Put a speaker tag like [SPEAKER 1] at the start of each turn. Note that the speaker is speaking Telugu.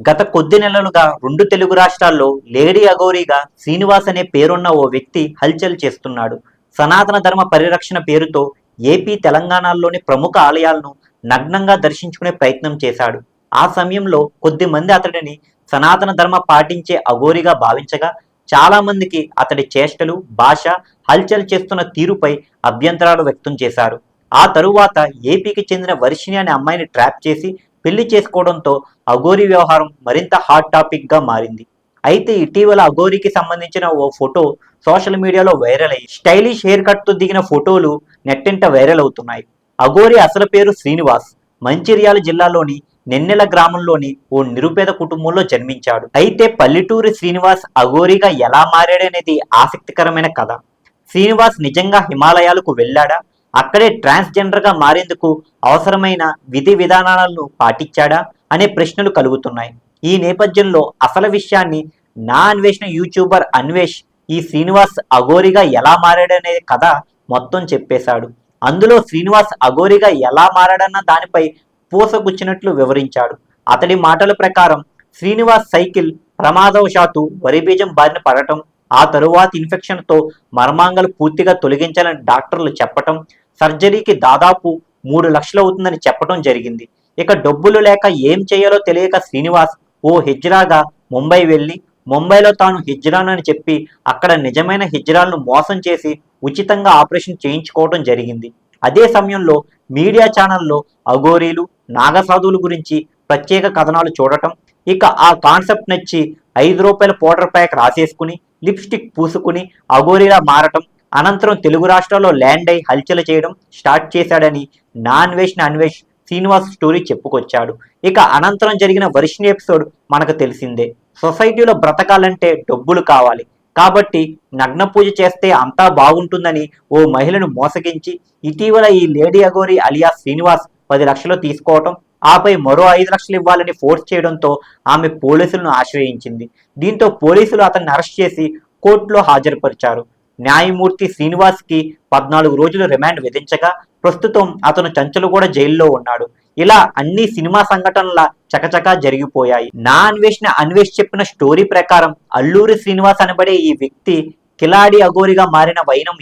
[SPEAKER 1] గత కొద్ది నెలలుగా రెండు తెలుగు రాష్ట్రాల్లో లేడీ అఘోరీగా శ్రీనివాస్ అనే పేరున్న ఓ వ్యక్తి హల్చల్ చేస్తున్నాడు. సనాతన ధర్మ పరిరక్షణ పేరుతో ఏపీ తెలంగాణలోని ప్రముఖ ఆలయాలను నగ్నంగా దర్శించుకునే ప్రయత్నం చేశాడు. ఆ సమయంలో కొద్ది మంది అతడిని సనాతన ధర్మ పాటించే అఘోరీగా భావించగా, చాలా మందికి అతడి చేష్టలు, భాష, హల్చల్ చేస్తున్న తీరుపై అభ్యంతరాలు వ్యక్తం చేశారు. ఆ తరువాత ఏపీకి చెందిన వర్షిణి అనే అమ్మాయిని ట్రాప్ చేసి పెళ్లి చేసుకోవడంతో అఘోరీ వ్యవహారం మరింత హాట్ టాపిక్ గా మారింది. అయితే ఇటీవల అఘోరీకి సంబంధించిన ఓ ఫోటో సోషల్ మీడియాలో వైరల్ అయ్యి, స్టైలిష్ హెయిర్ కట్ తో దిగిన ఫోటోలు నెట్టింట వైరల్ అవుతున్నాయి. అఘోరీ అసలు పేరు శ్రీనివాస్. మంచిర్యాల జిల్లాలోని నెన్నెల గ్రామంలోని ఓ నిరుపేద కుటుంబంలో జన్మించాడు. అయితే పల్లెటూరి శ్రీనివాస్ అఘోరీగా ఎలా మారాడనేది ఆసక్తికరమైన కథ. శ్రీనివాస్ నిజంగా హిమాలయాలకు వెళ్ళాడా? అక్కడే ట్రాన్స్జెండర్ గా మారేందుకు అవసరమైన విధి విధానాలను పాటించాడా అనే ప్రశ్నలు కలుగుతున్నాయి. ఈ నేపథ్యంలో అసలు విషయాన్ని నా అన్వేషణ యూట్యూబర్ అన్వేష్ ఈ శ్రీనివాస్ అఘోరీగా ఎలా మారాడనే కథ మొత్తం చెప్పేశాడు. అందులో శ్రీనివాస్ అఘోరీగా ఎలా మారాడన్న దానిపై పూసగుచ్చినట్లు వివరించాడు. అతడి మాటల ప్రకారం శ్రీనివాస్ సైకిల్ ప్రమాదవశాత్తు వరి బీజం బారిన పడటం, ఆ తరువాత ఇన్ఫెక్షన్తో మర్మాంగాలు పూర్తిగా తొలగించాలని డాక్టర్లు చెప్పటం, సర్జరీకి దాదాపు 3 లక్షలు అవుతుందని చెప్పడం జరిగింది. ఇక డబ్బులు లేక ఏం చేయాలో తెలియక శ్రీనివాస్ ఓ హిజ్రాగా ముంబై వెళ్ళి, ముంబైలో తాను హిజ్రాను అని చెప్పి అక్కడ నిజమైన హిజ్రాలను మోసం చేసి ఉచితంగా ఆపరేషన్ చేయించుకోవడం జరిగింది. అదే సమయంలో మీడియా ఛానల్లో అఘోరీలు, నాగసాధువుల గురించి ప్రత్యేక కథనాలు చూడటం, ఇక ఆ కాన్సెప్ట్ నచ్చి ₹5 పౌడర్ ప్యాక్ రాసేసుకుని లిప్స్టిక్ పూసుకుని అఘోరీలా మారటం, అనంతరం తెలుగు రాష్ట్రాల్లో ల్యాండ్ అయి హల్చల్ చేయడం స్టార్ట్ చేశాడని నా అన్వేష్ శ్రీనివాస్ స్టోరీ చెప్పుకొచ్చాడు. ఇక అనంతరం జరిగిన వర్షిణి ఎపిసోడ్ మనకు తెలిసిందే. సొసైటీలో బ్రతకాలంటే డబ్బులు కావాలి కాబట్టి నగ్న పూజ చేస్తే అంతా బాగుంటుందని ఓ మహిళను మోసగించి ఇటీవల ఈ లేడీ అఘోరీ అలియా శ్రీనివాస్ 10 లక్షలు తీసుకోవటం, ఆపై మరో 5 లక్షలు ఇవ్వాలని ఫోర్స్ చేయడంతో ఆమె పోలీసులను ఆశ్రయించింది. దీంతో పోలీసులు అతన్ని అరెస్ట్ చేసి కోర్టులో హాజరుపరిచారు. న్యాయమూర్తి శ్రీనివాస్ కి 14 రోజులు రిమాండ్ విధించగా ప్రస్తుతం అతను చంచలగూడ జైల్లో ఉన్నాడు. ఇలా అన్ని సినిమా సంఘటనల చకచకా జరిగిపోయాయి. నా అన్వేష్ చెప్పిన స్టోరీ ప్రకారం అల్లూరి శ్రీనివాస్ అనబడే ఈ వ్యక్తి కిలాడి అఘోరీగా మారిన వైనం ఇది.